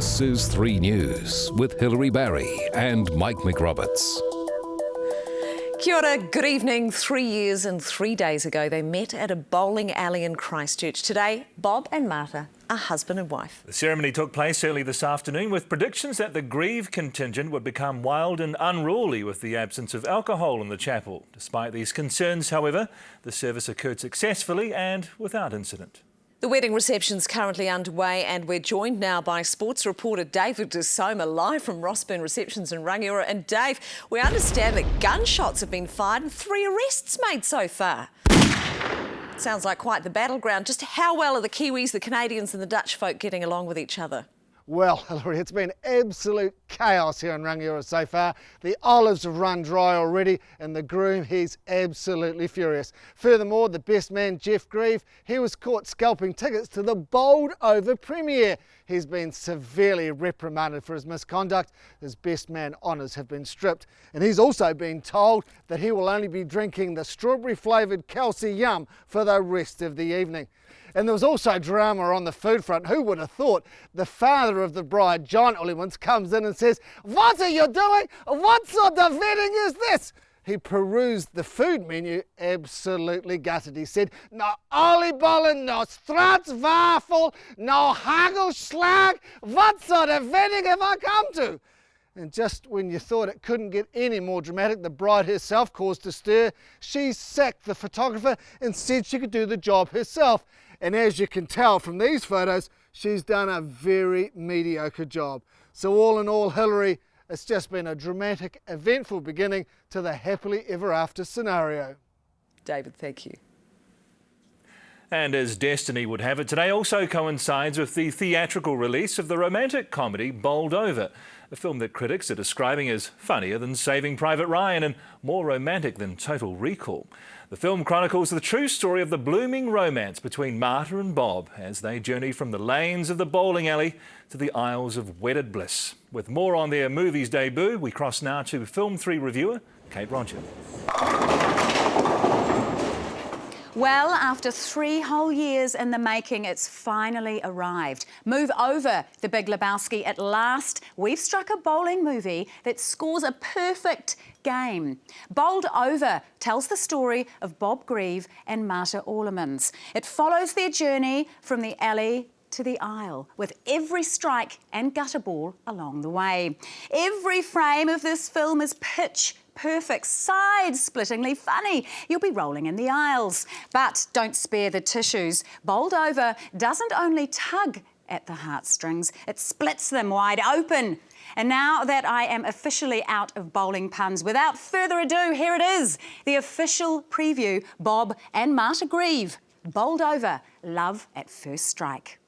This is 3 News with Hilary Barry and Mike McRoberts. Kia ora, good evening. 3 years and 3 days ago, they met at a bowling alley in Christchurch. Today, Bob and Marta are husband and wife. The ceremony took place early this afternoon with predictions that the Grieve contingent would become wild and unruly with the absence of alcohol in the chapel. Despite these concerns, however, the service occurred successfully and without incident. The wedding reception's currently underway and we're joined now by sports reporter David De Soma, live from Rossburn Receptions in Rangiora. And Dave, we understand that gunshots have been fired and 3 arrests made so far. Sounds like quite the battleground. Just how well are the Kiwis, the Canadians and the Dutch folk getting along with each other? Well, Hilary, it's been absolute chaos here in Rangiora so far. The olives have run dry already and the groom, he's absolutely furious. Furthermore, the best man, Jeff Grieve, he was caught scalping tickets to the bowled over premiere. He's been severely reprimanded for his misconduct. His best man honours have been stripped. And he's also been told that he will only be drinking the strawberry flavoured Kelsey Yum for the rest of the evening. And there was also drama on the food front. Who would have thought? The father of the bride, John Ullywans, comes in and says, "What are you doing? What sort of wedding is this?" He perused the food menu, absolutely gutted. He said, "No oliebollen, no straatwafel, no hagelslag. What sort of wedding have I come to?" And just when you thought it couldn't get any more dramatic, the bride herself caused a stir. She sacked the photographer and said she could do the job herself. And as you can tell from these photos, she's done a very mediocre job. So all in all, Hilary, it's just been a dramatic, eventful beginning to the happily ever after scenario. David, thank you. And as destiny would have it, today also coincides with the theatrical release of the romantic comedy Bowled Over, a film that critics are describing as funnier than Saving Private Ryan and more romantic than Total Recall. The film chronicles the true story of the blooming romance between Marta and Bob as they journey from the lanes of the bowling alley to the aisles of wedded bliss. With more on their movie's debut, we cross now to Film 3 reviewer Kate Roger. Well, after 3 whole years in the making, it's finally arrived. Move over, The Big Lebowski. At last, we've struck a bowling movie that scores a perfect game. Bowled Over tells the story of Bob Grieve and Marta Ullywans. It follows their journey from the alley to the aisle, with every strike and gutter ball along the way. Every frame of this film is pitch perfect, side-splittingly funny. You'll be rolling in the aisles. But don't spare the tissues. Bowled Over doesn't only tug at the heartstrings, it splits them wide open. And now that I am officially out of bowling puns, without further ado, here it is, the official preview, Bob and Marta Grieve. Bowled Over, Love at First Strike.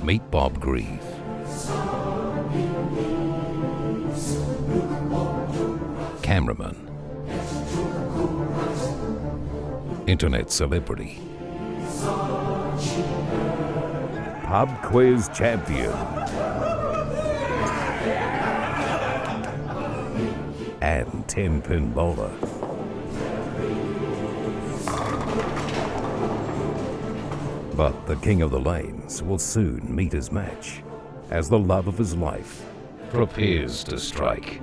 Meet Bob Grieve. Cameraman. Internet celebrity. Pub quiz champion. And 10-pin bowler. But the king of the lanes will soon meet his match as the love of his life prepares to strike.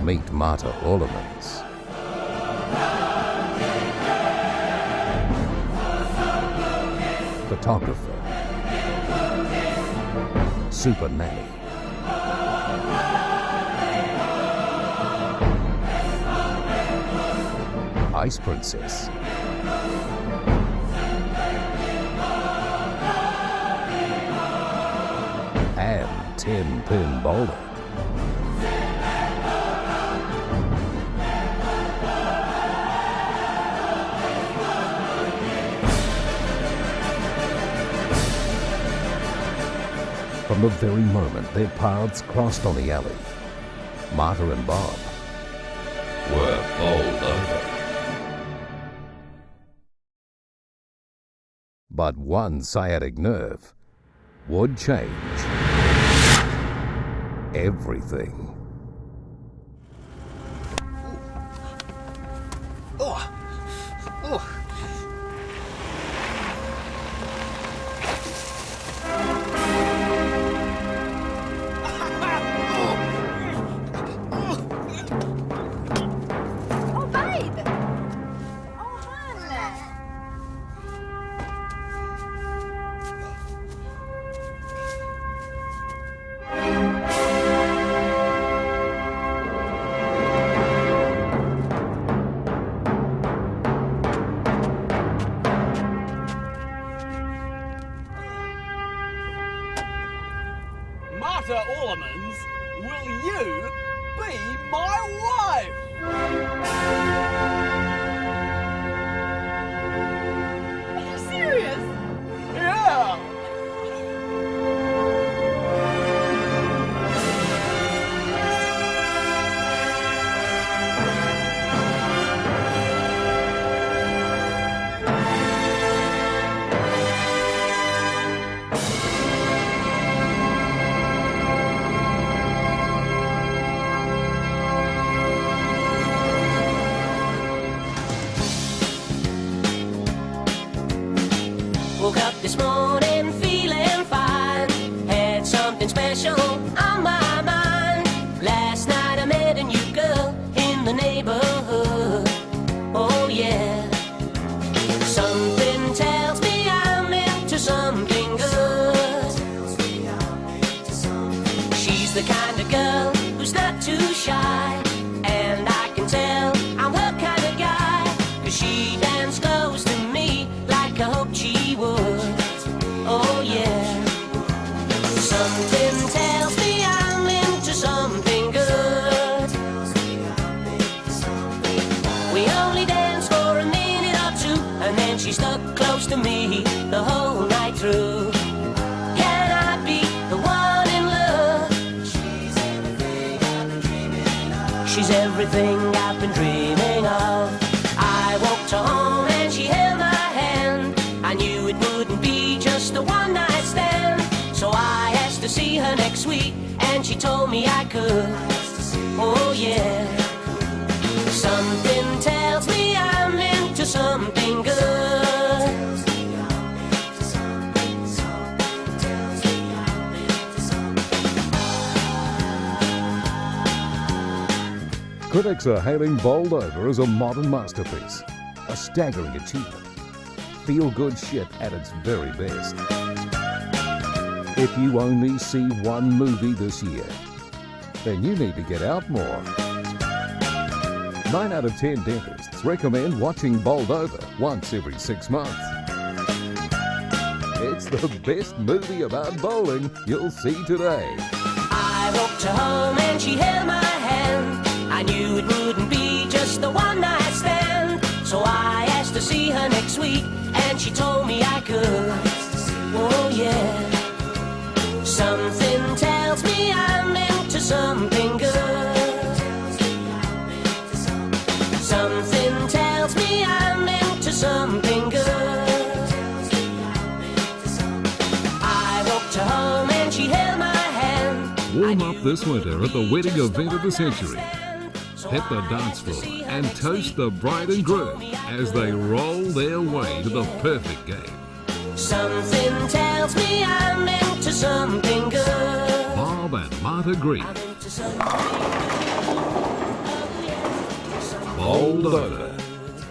Meet Marta Ullywans. photographer, super nanny, ice princess, and 10-pin bowler. From the very moment their paths crossed on the alley, Marta and Bob were bowled over. But one sciatic nerve would change everything. Oh, babe! Oh, hun! Marta Orlemans, will you be my wife? Are you serious? Yeah! Woke up this morning feeling fine. Had something special on my mind. Last night I met a new girl in the neighborhood. Oh yeah. Something tells me I'm into something good. She's the kind of girl who's not too shy. And I can tell I'm her kind of guy. 'Cause she danced close to me like I hoped she would. Oh yeah. Something tells me I'm into something good. We only danced for a minute or two, and then she stuck close to me the whole night through. Can I be the one in love? She's everything I've been dreaming of. She's everything I've been dreaming of. I walked her home and she held my hand. I knew it wouldn't be just a one-night stand. So I asked to see her next week, and she told me I could. Oh yeah. Something tells me I'm into something good. Critics are hailing Bowled Over as a modern masterpiece, a staggering achievement, feel-good shit at its very best. If you only see one movie this year, then you need to get out more. 9 out of 10 dentists recommend watching Bowled Over once every 6 months. It's the best movie about bowling you'll see today. I walked her home and she held my hand. I knew it wouldn't be just a one-night stand. So I asked to see her next week, and she told me I could. Oh yeah. Something tells me I'm into something good. Something tells me I'm into something good. I walked her home and she held my hand. Warm up this winter at the wedding event of the century. Hit the dance floor and toast the bride and groom as they roll their way to the perfect game. Something tells me I'm into something good. Bob and Marta Green. I'm into something good. Bowled Over.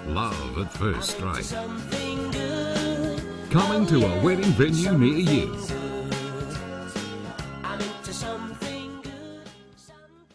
Love at first strike. Something good. Coming to a wedding venue near you.